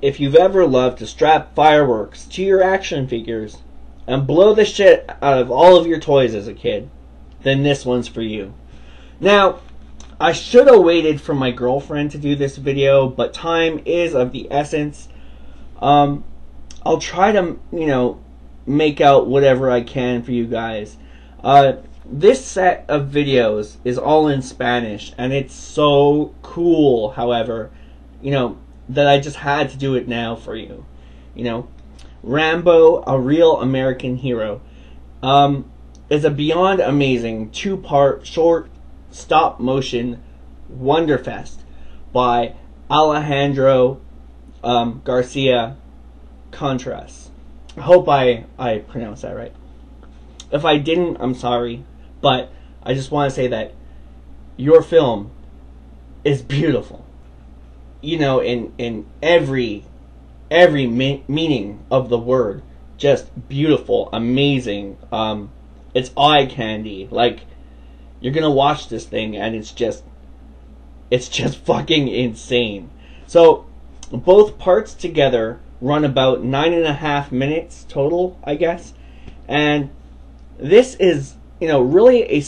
if you've ever loved to strap fireworks to your action figures and blow the shit out of all of your toys as a kid, then this one's for you. Now, I should have waited for my girlfriend to do this video, but time is of the essence. I'll try to, make out whatever I can for you guys. This set of videos is all in Spanish, and it's so cool, however, that I just had to do it now for you. Rambo, A Real American Hero, is a beyond amazing 2-part short stop-motion wonderfest by Alejandro Garcia Contreras. I hope I pronounced that right. If I didn't, I'm sorry, but I just want to say that your film is beautiful. In every meaning of the word, just beautiful, amazing. It's eye candy. Like, you're gonna watch this thing and it's just fucking insane. So both parts together run about 9.5 minutes total, I guess. And this is, really it's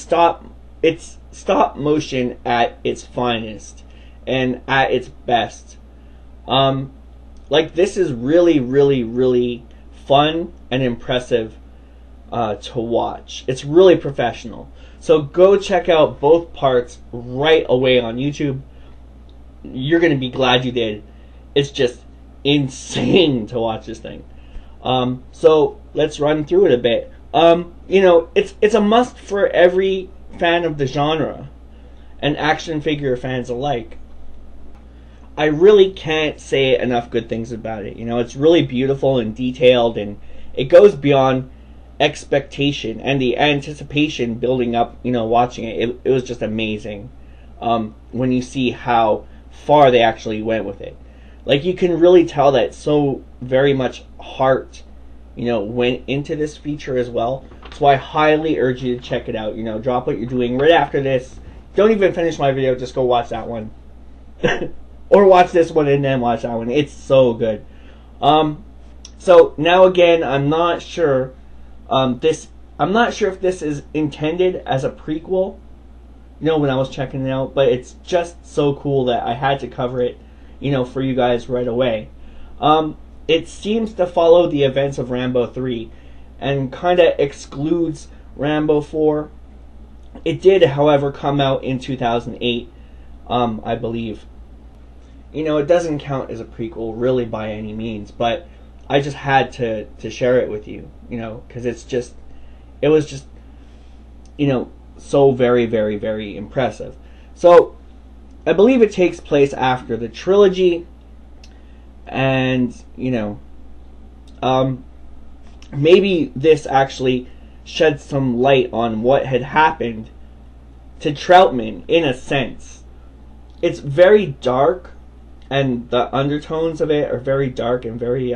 stop motion at its finest and at its best. This is really, really, really fun and impressive to watch. It's really professional. So go check out both parts right away on YouTube. You're going to be glad you did. It's just insane to watch this thing. So let's run through it a bit. It's a must for every fan of the genre and action figure fans alike. I really can't say enough good things about it. It's really beautiful and detailed, and it goes beyond expectation and the anticipation building up, watching it. It was just amazing when you see how far they actually went with it. Like, you can really tell that so very much heart, went into this feature as well. So I highly urge you to check it out. Drop what you're doing right after this. Don't even finish my video, just go watch that one. Or watch this one and then watch that one. It's so good. So now again, I'm not sure I'm not sure if this is intended as a prequel, when I was checking it out, but it's just so cool that I had to cover it, for you guys right away. It seems to follow the events of Rambo 3 and kind of excludes Rambo 4. It did, however, come out in 2008, I believe. It doesn't count as a prequel really by any means, but I just had to share it with you, because it was just, so very, very, very impressive. So, I believe it takes place after the trilogy, and, maybe this actually sheds some light on what had happened to Troutman, in a sense. It's very dark, and the undertones of it are very dark and very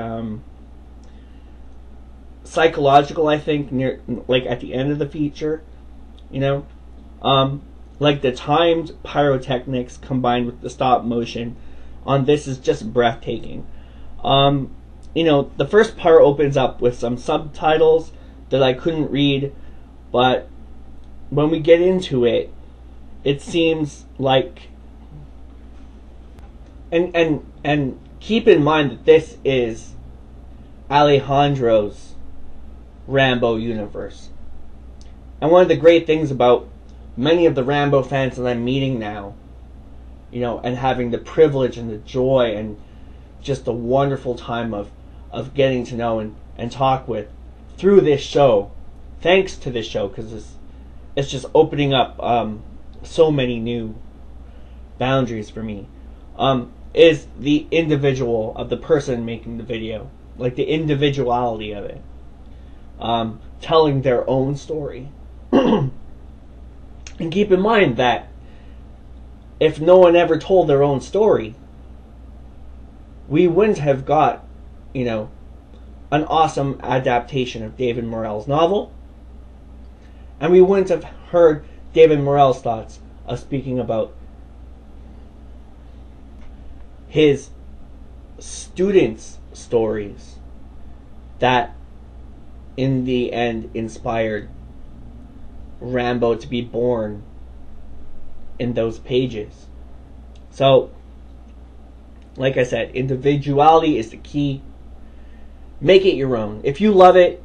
psychological, I think, at the end of the feature, like the timed pyrotechnics combined with the stop motion on this is just breathtaking. The first part opens up with some subtitles that I couldn't read, but when we get into it, it seems like, and keep in mind that this is Alejandro's Rambo universe. And one of the great things about many of the Rambo fans that I'm meeting now, and having the privilege and the joy and just the wonderful time of getting to know and talk with through this show, thanks to this show, because it's just opening up so many new boundaries for me, is the individual of the person making the video, like the individuality of it, telling their own story. And keep in mind that if no one ever told their own story, we wouldn't have got, an awesome adaptation of David Morrell's novel, and we wouldn't have heard David Morrell's thoughts of speaking about his students' stories that in the end inspired Rambo to be born in those pages. So, like I said, individuality is the key. Make it your own. If you love it,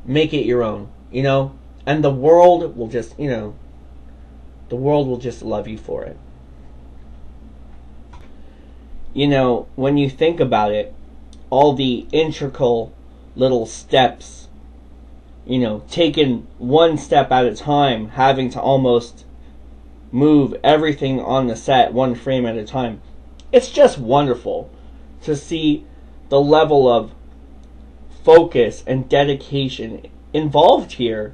make it your own, you know? And the world will just, you know, the world will just love you for it. You know, when you think about it, all the integral little steps, you know, taking one step at a time, having to almost move everything on the set one frame at a time. It's just wonderful to see the level of focus and dedication involved here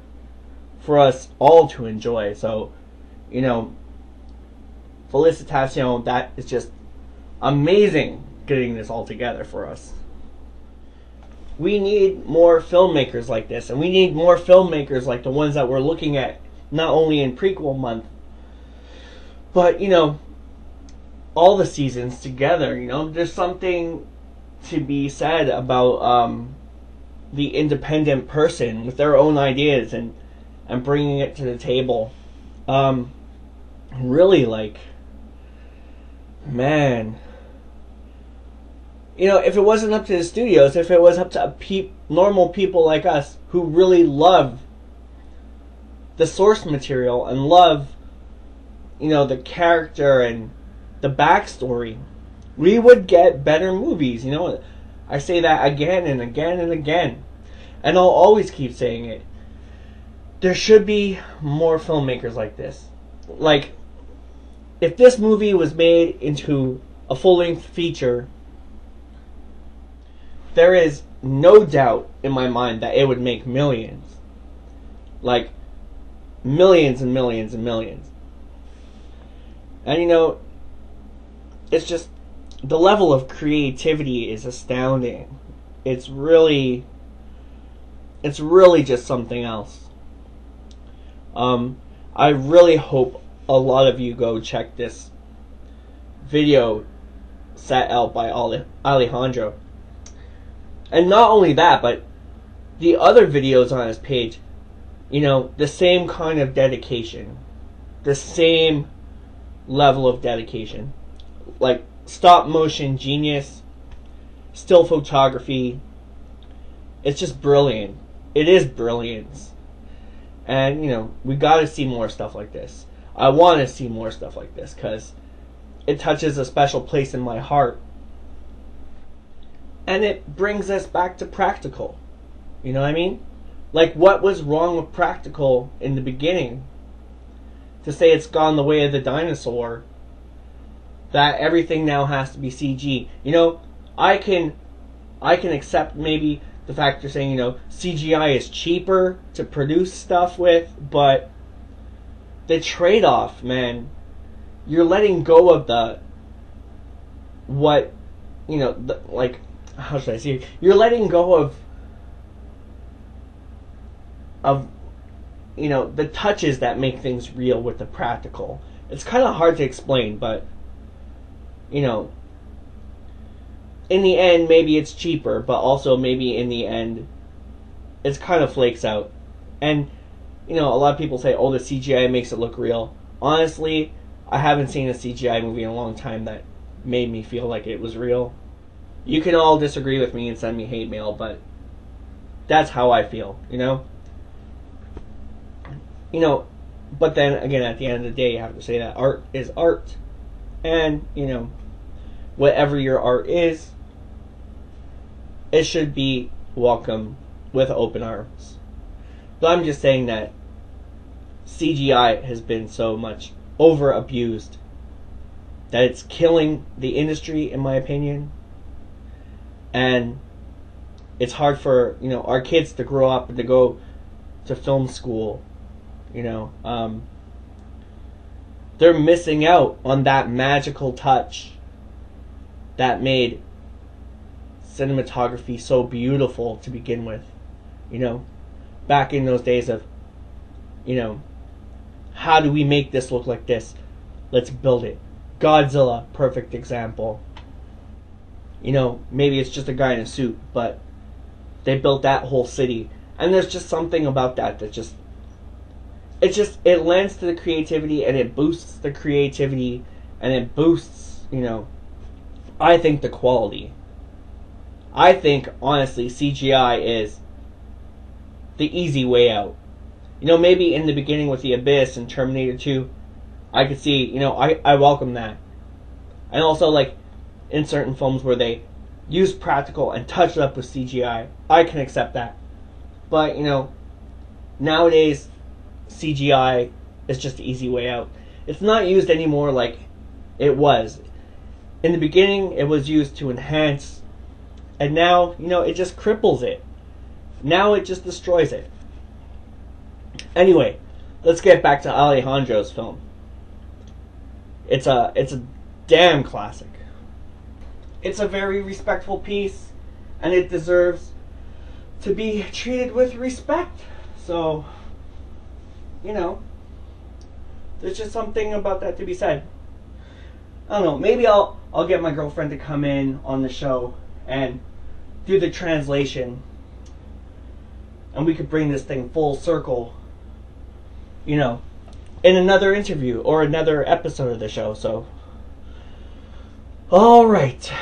for us all to enjoy. So, you know, Felicitacion, that is just amazing getting this all together for us. We need more filmmakers like this, and we need more filmmakers like the ones that we're looking at, not only in prequel month, but, you know, all the seasons together. You know, there's something to be said about the independent person with their own ideas and bringing it to the table. Really, like, man, you know, if it wasn't up to the studios, if it was up to normal people like us who really love the source material and love, you know, the character and the backstory, we would get better movies. You know, I say that again and again and again, and I'll always keep saying it. There should be more filmmakers like this. Like, if this movie was made into a full-length feature, there is no doubt in my mind that it would make millions. Like, millions and millions and millions. And, you know, it's just, the level of creativity is astounding. It's really just something else. I really hope a lot of you go check this video set out by Alejandro. And not only that, but the other videos on his page, you know, the same kind of dedication. The same level of dedication. Like, stop motion genius, still photography. It's just brilliant. It is brilliance. And, you know, we gotta see more stuff like this. I want to see more stuff like this because it touches a special place in my heart. And it brings us back to practical. You know what I mean? Like, what was wrong with practical in the beginning? To say it's gone the way of the dinosaur, that everything now has to be CG. You know, I can accept maybe the fact you're saying, you know, CGI is cheaper to produce stuff with, but the trade-off, man, you're letting go of like, how should I say it? You're letting go of, you know, the touches that make things real with the practical. It's kind of hard to explain, but, you know, in the end, maybe it's cheaper, but also maybe in the end, it's kind of flakes out. And, you know, a lot of people say, oh, the CGI makes it look real. Honestly, I haven't seen a CGI movie in a long time that made me feel like it was real. You can all disagree with me and send me hate mail, but that's how I feel, you know? You know, but then, again, at the end of the day, you have to say that art is art. And, you know, whatever your art is, it should be welcome with open arms. But I'm just saying that CGI has been so much over abused that it's killing the industry, in my opinion. And it's hard for, you know, our kids to grow up and to go to film school. You know, they're missing out on that magical touch that made cinematography so beautiful to begin with. You know, back in those days of, you know, how do we make this look like this? Let's build it. Godzilla, perfect example. You know, maybe it's just a guy in a suit, but they built that whole city. And there's just something about that that it lends to the creativity, and it boosts the creativity, and it boosts, you know, I think, the quality. I think, honestly, CGI is the easy way out. You know, maybe in the beginning with The Abyss and Terminator 2, I could see, you know, I welcome that. And also, like, in certain films where they use practical and touch it up with CGI, I can accept that. But, you know, nowadays, CGI is just the easy way out. It's not used anymore like it was. In the beginning, it was used to enhance, and now, you know, it just cripples it. Now it just destroys it. Anyway, let's get back to Alejandro's film. It's a damn classic. It's a very respectful piece, and it deserves to be treated with respect. So, you know, there's just something about that to be said. I don't know, maybe I'll get my girlfriend to come in on the show and do the translation, and we could bring this thing full circle, you know, in another interview or another episode of the show. So, alright.